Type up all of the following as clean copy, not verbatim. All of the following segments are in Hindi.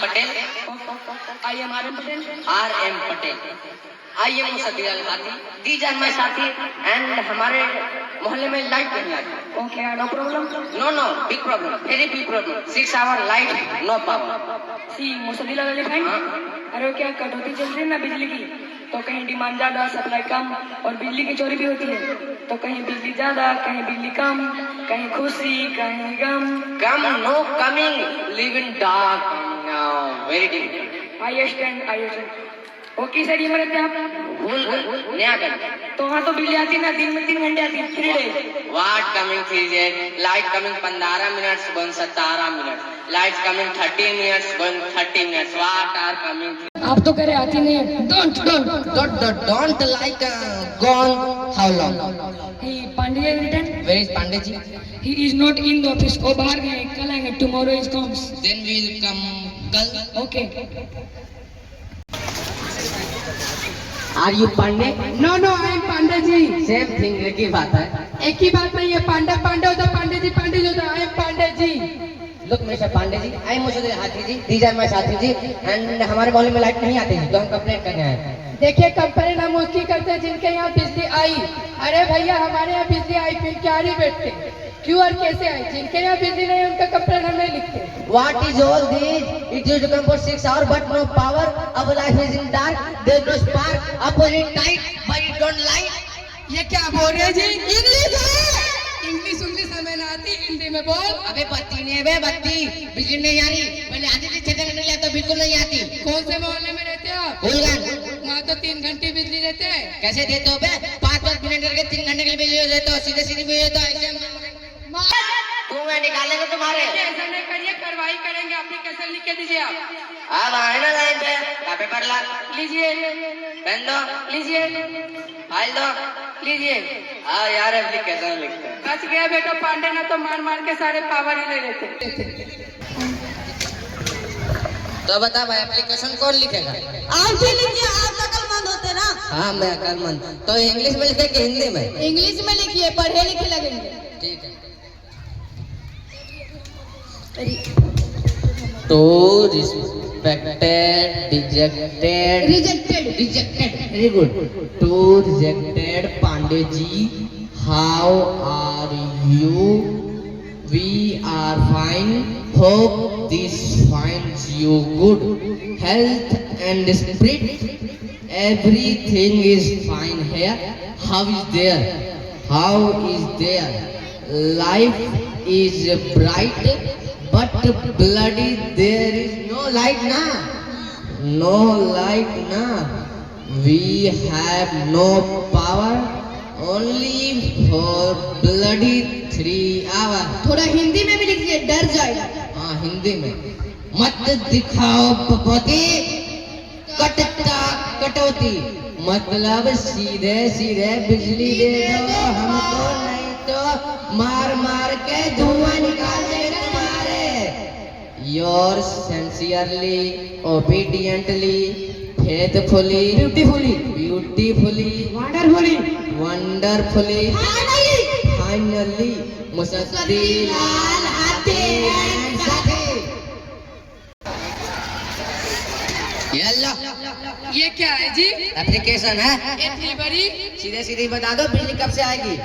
Patel. I am RM Patel. RM Patel. I am मुसद्दिल हाथी। These are my साथी and हमारे मोहल्ले में लाइट नहीं आती। Okay, no problem. No, big problem, very big problem. 6 hour light, no power. See, Musaddil elephant. अरे क्या कटौती चल रही है ना बिजली की, तो कहीं डिमांड ज्यादा सप्लाई कम और बिजली की चोरी भी होती है। तो कहीं बिजली ज्यादा, कहीं बिजली कम, कहीं खुशी कहीं गम। Come, no coming, live in dark. No, very difficult. I understand. Okay sir, ये में रहते हैं आप? भूल नया कर। तो वहाँ तो बिजली आती ना, दिन में 3 घंटे आती है, 3 days। What coming 3 days? Light coming 15 minutes, going 17 minutes. Lights coming 30 minutes, going 30 minutes. What are coming? आप तो करे आती नहीं है। Don't like gone. How long? He Pandey return. Where is Pandey ji? He is not in the office। वो बाहर गए, कल आएंगे। Tomorrow is comes। Then we will come kal. Okay। Are you Pandey? No I am Pandey ji. Same thing, एक ही बात है। एक ही बात नहीं है, पांडे होता, पांडे जी होता। I am Pandey ji. Look Mr. Pandey ji, I am मुसद्दिल हाथी जी, these are my साथी जी, and हमारे मोहल्ले में लाइट नहीं आती है, तो हम कंप्लेंट करने आए हैं। देखिए, कंप्लेन हम उसकी करते हैं जिनके यहाँ बिजली आई। अरे भैया, हमारे यहाँ बिजली आई, फिर क्या ही बैठते, क्यों और कैसे आई? जिनके यहाँ बिजली नहीं उनका कंप्लेन हम नहीं लिखते। What is all this? It used to come for 6 hours, but no power. Our life is in dark. There is no spark. Opposite night, but it don't light. ये क्या बोल रहे जी? इंग्लिश है। इंग्लिश हमें ना आती, हिंदी में बोल। अबे बत्ती नहीं है बे, बत्ती बिजली नहीं आ रही। पहले आती थी 6 घंटे नहीं तो बिल्कुल नहीं आती। कौन से मोहल्ले में रहते हो आप? फूलगंज। वहाँ तो 3 घंटे बिजली देते हैं। कैसे देते हो बे? 5 मिनट करके 3 घंटे के लिए बिजली देते हो, सीधे बिजली देते हो। ऐसे तुम्हें निकालेंगे तुम्हारे। ऐसा नहीं करिए, कार्रवाई करेंगे। एप्लीकेशन लिख के दीजिए आप। अब आए ना लाइन पे, का पेपर ला, लीजिए, पेन दो, लीजिए, फाइल दो, लीजिए। हाँ यार एप्लीकेशन लिखते हैं। बच गया बेटा पांडे, ना तो मार के सारे पावर ही ले लेते। तो बता भाई, एप्लीकेशन कौन लिखेगा? आप भी लीजिए, आप अकलमंद होते ना। हाँ मैं अकलमंद। तो इंग्लिश में लिखे कि हिंदी में? इंग्लिश में लिखिए, पढ़े लिखे लगेंगे। ठीक है। तो रिस्पेक्टेड रिजेक्टेड वेरी गुड। तो rejected Pandey ji, how are you? We are fine, hope this finds you good. Health and spirit, everything is fine here. How is there? Life is bright, but bloody there is no light na. We have no power, only for bloody 3 hours. थोड़ा हिंदी में भी लिखिए, डर जाएगा। हाँ हिंदी में। मत दिखाओ पपौती, कटौती, मतलब सीधे बिजली दे दो हमको, नहीं तो मार के धुआं निकाल देंगे तुम्हारे। Your sincerely, obediently, faithfully, beautifully, wonderfully, finally Musaddil Hathi. ये क्या है जी? एप्लीकेशन है। इतनी बड़ी? सीधे बता दो बिजली कब से आएगी।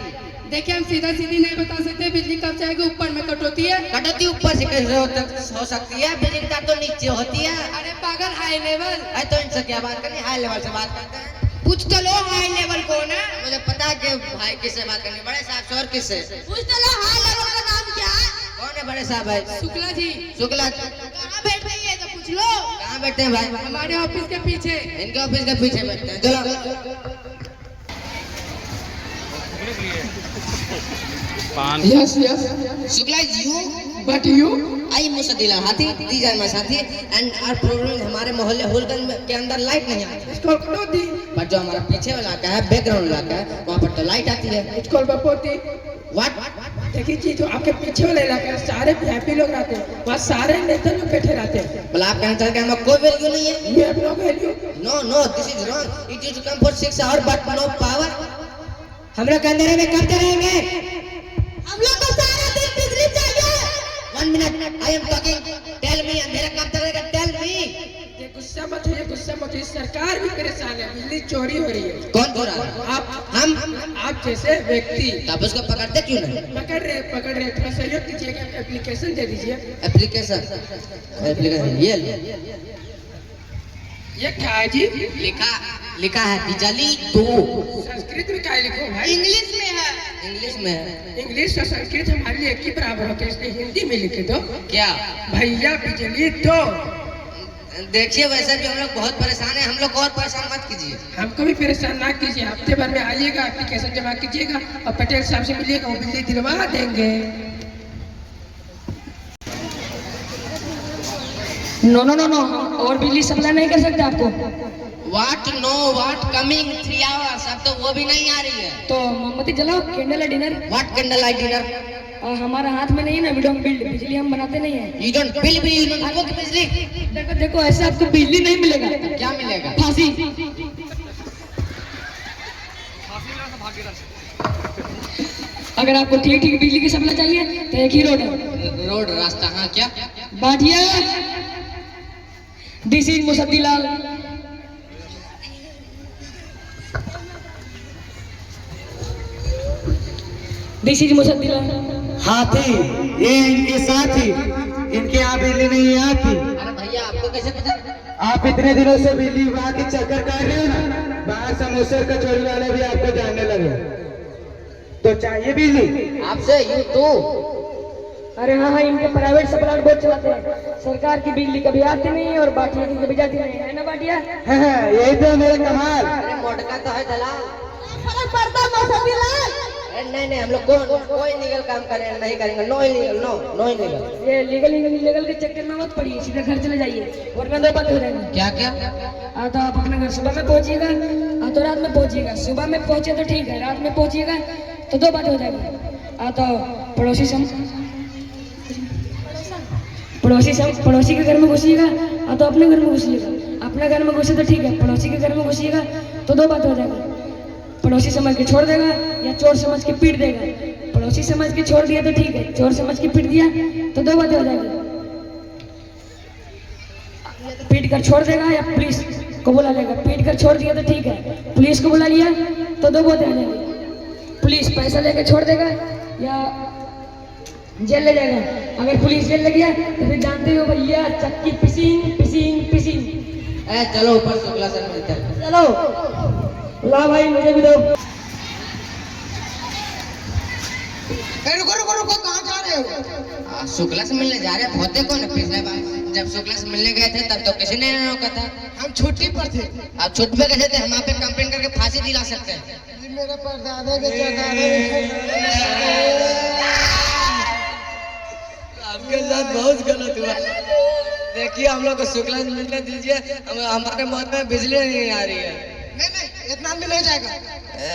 देखिए, हम सीधी नहीं बता सकते बिजली कब से आएगी। ऊपर में कटौती है। कटौती ऊपर से कैसे हो सकती है? बिजली का तो नीचे होती है। अरे पागल, हाई लेवल। अरे तो इनसे क्या बात करनी, हाई लेवल से बात करते हैं। पूछ तो लो हाई लेवल कौन है। मुझे पता है कि भाई किससे बात करनी, बड़े साहब से और किससे? पूछ तो लो, हाई लेवल का नाम क्या है? कौन है बड़े साहब? है शुक्ला जी। कहाँ बैठ रही है तो पूछ लो। कहाँ बैठते हैं भाई? हमारे ऑफिस के पीछे। इनके ऑफिस के पीछे बैठते हैं। चलो yes Shukla you, but you. I Musaddil Hathi, these are my साथी, and our problem हमारे मोहल्ले होलगंज के अंदर लाइट नहीं आती। इसको कटौती। पर जो हमारा पीछे वाला इलाका है, बैकग्राउंड इलाका है, वहाँ पर तो लाइट आती है। इसको बपोती। व्हाट? देखिए जी, जो आपके पीछे वाला इलाका है, सारे वीआईपी लोग रहते हैं, वहाँ सारे नेता लोग बैठे रहते हैं। बोला आप कहना चाहते हैं हमें कोई वैल्यू नहीं है? ये अपना value. No, this is wrong. It used to come for 6 hours, but no power. हम लोग अंधेरे में कब रहेंगे? हम लोग को सारा दिन बिजली चाहिए। 1 minute, I am talking. Tell me, अंधेरा कब तक रहेगा? Tell me. मत होइए, गुस्सा मत होइए, सरकार भी परेशान है, बिजली चोरी हो रही है। कौन चोरा है? आप जैसे व्यक्ति तब उसको पकड़ते क्यों नहीं? पकड़ रहे, थोड़ा सहयोग कीजिएगा, एप्लीकेशन दे दीजिए। एप्लीकेशन ये लो। ये क्या है जी? लिखा है बिजली दो। संस्कृत में क्या लिखो भाई? इंग्लिश में है। इंग्लिश में है। इंग्लिश और संस्कृत हमारे लिए एक ही बराबर होते हैं, इसलिए हिंदी में लिखे दो। क्या भैया बिजली दो। देखिए वैसे भी हम लोग बहुत परेशान है, हम लोग को और परेशान मत कीजिए। हमको भी परेशान ना कीजिए, हफ्ते भर में आइएगा, एप्लीकेशन जमा कीजिएगा और पटेल साहब से मिलिएगा, वो बिजली दिलवा देंगे। नो, और बिजली सप्लाई नहीं कर सकते आपको। वाट कमिंग 3 hours, अब तो वो भी नहीं आ रही है। तो मोमबत्ती जलाओ, candle light dinner. What candle light dinner? हमारा हाथ में नहीं है ना, वी डोंट बिल्ड, बिजली हम बनाते नहीं है। You don't bill you don't work बिजली। देखो ऐसे आपको बिजली नहीं मिलेगा। क्या मिलेगा? फांसी। अगर आपको ठीक बिजली की सप्लाई चाहिए तो एक ही रोड है। रास्ता। हाँ क्या? Bhatia, this is Musaddilal. This is Musaddilal. Hathi, ये इनके साथी, इनके यहाँ बिजली नहीं आती। अरे भैया आपको कैसे पता? आप इतने दिनों से बिजली विभाग के चक्कर काट रहे हो ना, बाहर समोसे कचौड़ी वाले भी आपको जानने लगे। तो चाहिए बिजली आपसे यू तो। अरे हाँ, इनके प्राइवेट सप्लाई बहुत चलाते हैं। सरकार की बिजली कभी आती नहीं है और बाटिया की कभी जाती नहीं है ना बाटिया? यही तो मेरा कमाल। अरे मोटका तो है दलाल। फर्क पड़ता मौसम। नहीं हम लोग कोई लीगल काम नहीं करेंगे। No illegal. ये लीगल के चक्कर में मत पड़िए, सीधे घर चले जाइए वरना 2 बात हो जाएंगे। क्या? तो आप अपने घर सुबह में पहुंचिएगा, तो रात में पहुंचिएगा। सुबह में पहुंचे तो ठीक है, रात में पहुंचिएगा तो 2 बात हो जाएगी। तो पड़ोसी के घर में घुसिएगा, तो अपने घर में घुसिएगा। अपने घर में घुसे तो ठीक है, पड़ोसी के घर में घुसिएगा तो 2 बात हो जाएगी। पड़ोसी समझ के छोड़ देगा या चोर समझ के पीट देगा। पड़ोसी समझ के छोड़ दिया तो ठीक है, चोर समझ के पीट दिया तो 2 बातें हो जाएगी। पीट कर छोड़ देगा या पुलिस को बुला लेगा। पीट कर छोड़ दिया तो ठीक है, पुलिस को बुला लिया तो 2 बातें हो जाएगी। पुलिस पैसा लेकर छोड़ देगा या जेल ले जाएगा। अगर पुलिस जेल ले गया तो फिर जानते हो भैया, चक्की पिसिंग। चलो ऊपर शुक्ला सर मिलते हैं। चलो ला भाई, मुझे भी दो। रुको, कहाँ जा रहे हो? शुक्ला से मिलने जा रहे हैं। होते कौन है? पिछले बार जब शुक्ला से मिलने गए थे तब तो किसी ने नहीं रोका था। हम छुट्टी पर थे। आप छुट्टी पे कैसे थे? हम आप पे कंप्लेन करके फांसी दिला सकते हैं। मेरे परदादे के आपके साथ बहुत गलत हुआ। देखिए हम लोग को शुक्ला से मिलने दीजिए, हमारे मन में बिजली नहीं आ रही है। नहीं, इतना में हो जाएगा।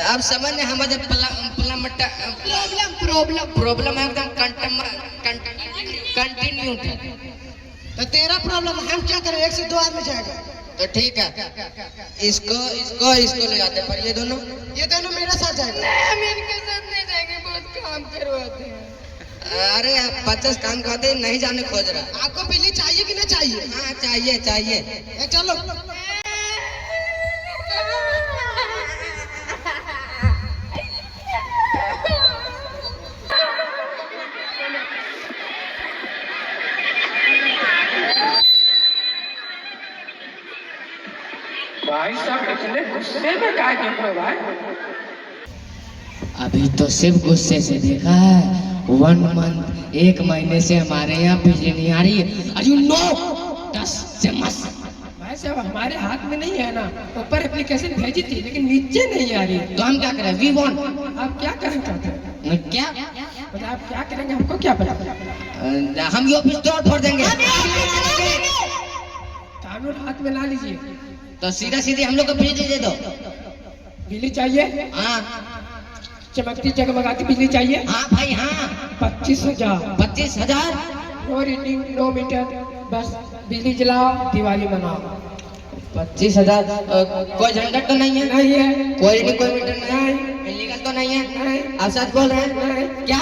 आप समझ नहीं, हमारे प्रॉब्लम है एकदम कंटिन्यू था। तो तेरा प्रॉब्लम हम क्या करें? 1 से 2 आदमी जाएगा। तो ठीक है, इसको ले जाते, पर ये दोनों मेरे साथ जाएगा। हम इनके साथ नहीं जाएंगे, बहुत काम करवाते हैं। अरे 50 काम करते नहीं जाने खोज रहा। आपको बिजली चाहिए कि नहीं चाहिए? हाँ चाहिए। चलो। भाई साहब इतने गुस्से में क्या देख रहे हो भाई? अभी तो सिर्फ गुस्से से देखा है। 1 month 1 महीने से हमारे यहाँ बिजली नहीं आ रही है। Are you know? 10 से मस। भाई साहब हमारे हाथ में नहीं है ना, ऊपर एप्लीकेशन भेजी थी लेकिन नीचे नहीं आ रही। तो हम क्या करें? We want। आप क्या करना चाहते हैं? क्या? मतलब आप क्या करेंगे हमको क्या पता? हम ये ऑफिस तोड़ देंगे। कानून हाथ में ला लीजिए। तो सीधी हम लोग को बिजली दे दो। बिजली चाहिए? हाँ चमकती जगमगाती बिजली चाहिए? हाँ भाई हाँ। 25,000। 25,000? नो रीडिंग, नो मीटर, बस बिजली जलाओ, दिवाली मनाओ। 25,000? कोई झंझट तो नहीं है? नहीं है। कोई मीटर नहीं? इलीगल तो नहीं है? नहीं। आप सच बोल रहे हैं? क्या?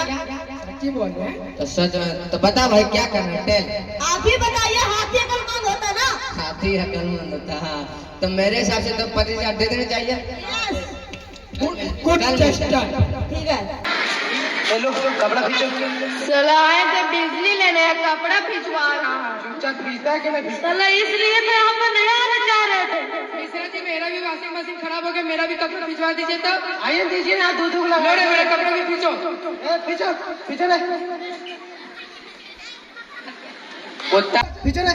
सच्ची बोल रहे हैं। तो सच तो बता भाई क्या करना है? टेल। आप ही बताइए, हाथी अकलमंद होता ना, साथी अकलमंद होता है। हाँ, तो मेरे हिसाब से तो 25,000 दे देने चाहिए। Good Chester. ठीक है। चलो कपड़ा खींचो। साला आए थे बिजली लेने, कपड़ा खिंचवा रहा है। चुपचाप खींचता है कि नहीं? साला इसलिए तो हम नया आना चाह रहे थे। मिश्रा जी मेरा भी वॉशिंग मशीन खराब हो गया, मेरा भी कपड़ा भिजवा दीजिए। तब आइए दीजिए ना, दूध लगा मेरा कपड़ा भी खींचो। खींचो खींचो ना, कुत्ता खींचो ना।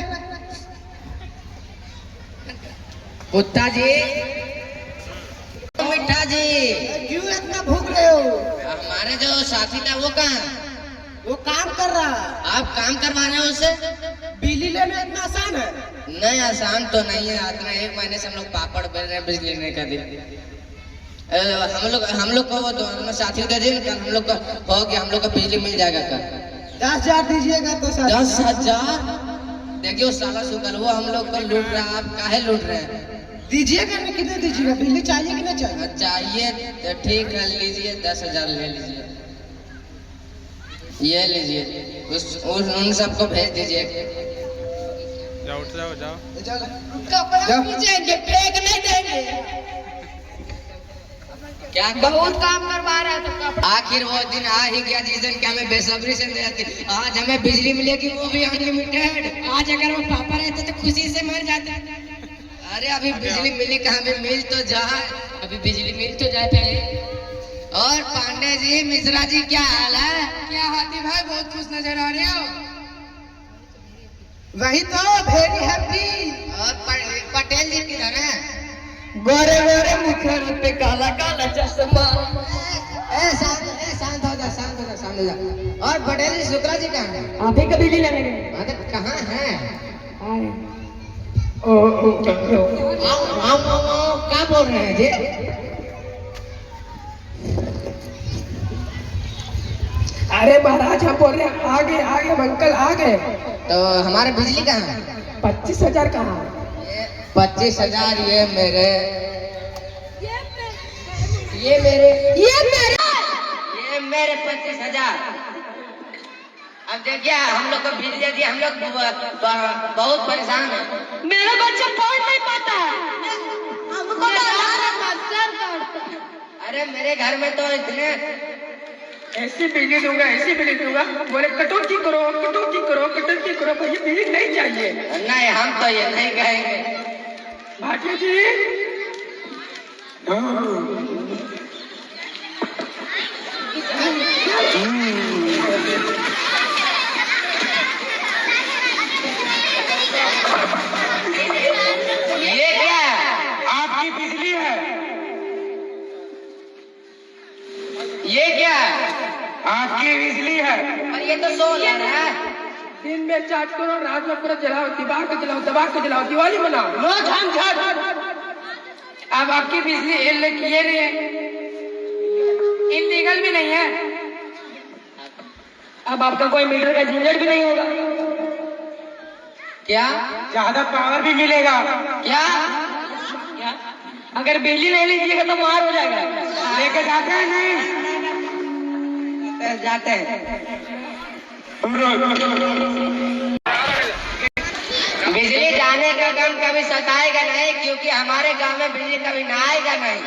कुत्ता जी, मिठा जी, क्यों इतना भूख रहे हो? हमारे जो साथी था वो कहाँ? वो काम कर रहा है। आप काम करवा रहे हैं उससे? बिजली लेना इतना आसान है? नहीं, आसान तो नहीं है। इतना 1 महीने से हम लोग पापड़ बेल रहे हैं बिजली लेने का दिन। हम लोग को वो दोनों साथियों के दिन कल हम लोग को हो गया, हम लोग को बिजली मिल जाएगा कल। 10,000 दीजिएगा तो 10,000? देखिए वो साला सुकल वो हम लोग को लूट रहा है। आप काहे लूट रहे हैं? दीजिएगा ना, कितने दीजिएगा? बिजली चाहिए कि नहीं चाहिए? चाहिए तो ठीक है, लीजिए 10,000 ले लीजिए। ये लीजिए, उन सबको भेज दीजिए। जाओ उठ जाओ जाओ। कपड़ा खींचेंगे, फेंक नहीं देंगे। क्या बहुत काम करवा रहा है तो कपड़ा। आखिर वो दिन आ ही गया जिस दिन कि हमें बेसब्री से रहती। आज हमें बिजली मिलेगी, वो भी अनलिमिटेड। आज अगर वो पापा रहते तो खुशी से मर जाते। अरे अभी बिजली मिली कहाँ? भी मिल तो जाए, अभी बिजली मिल तो जाए पहले। और पांडे जी, मिश्रा जी, क्या हाल है? क्या हाथी भाई, बहुत खुश नजर आ रहे हो। वही तो, वेरी हैप्पी। और पटेल जी किधर हैं? गोरे गोरे मुखर पे काला काला चश्मा। शांत हो जा, शांत हो जा, शांत हो जा। और पटेल जी, शुक्ला जी कहाँ हैं? आप ही कभी लेने गए? अरे कहाँ हैं? क्या बोल रहे हैं जी? अरे महाराज हम बोल रहे हैं आगे आगे अंकल आ गए। तो हमारे बिजली कहाँ है? 25,000 कहाँ? 25,000 ये मेरे ये मेरे 25,000। अब देखिए हम लोग को बिजली दी, हम लोग बहुत परेशान हैं। मेरा बच्चा पढ़ नहीं पाता है। हमको अरे मेरे घर में तो इतने ऐसी बिजली दूंगा, ऐसी बिजली दूंगा। बोले कटौती करो, कटौती करो, कटौती करो, पर ये बिजली नहीं चाहिए। नहीं, हम तो ये नहीं कहेंगे। भाटिया जी ये क्या है? आपकी बिजली है। ये क्या है? आपकी बिजली है। और ये तो सोलर है। दिन में चार्ज करो, रात में पूरा जलाओ, दबा के जलाओ, दिवाली मनाओ। नो झंझट। अब आपकी बिजली ये नहीं है, इलीगल भी नहीं है। अब आपका कोई मीटर का झंझट भी नहीं होगा। क्या? ज्यादा पावर भी मिलेगा। क्या? अगर बिजली नहीं लीजिएगा तो मार हो जाएगा। लेके जाते हैं नहीं? जाते हैं। बिजली जाने का गम कभी सताएगा नहीं, क्योंकि हमारे गांव में बिजली कभी ना आएगा नहीं।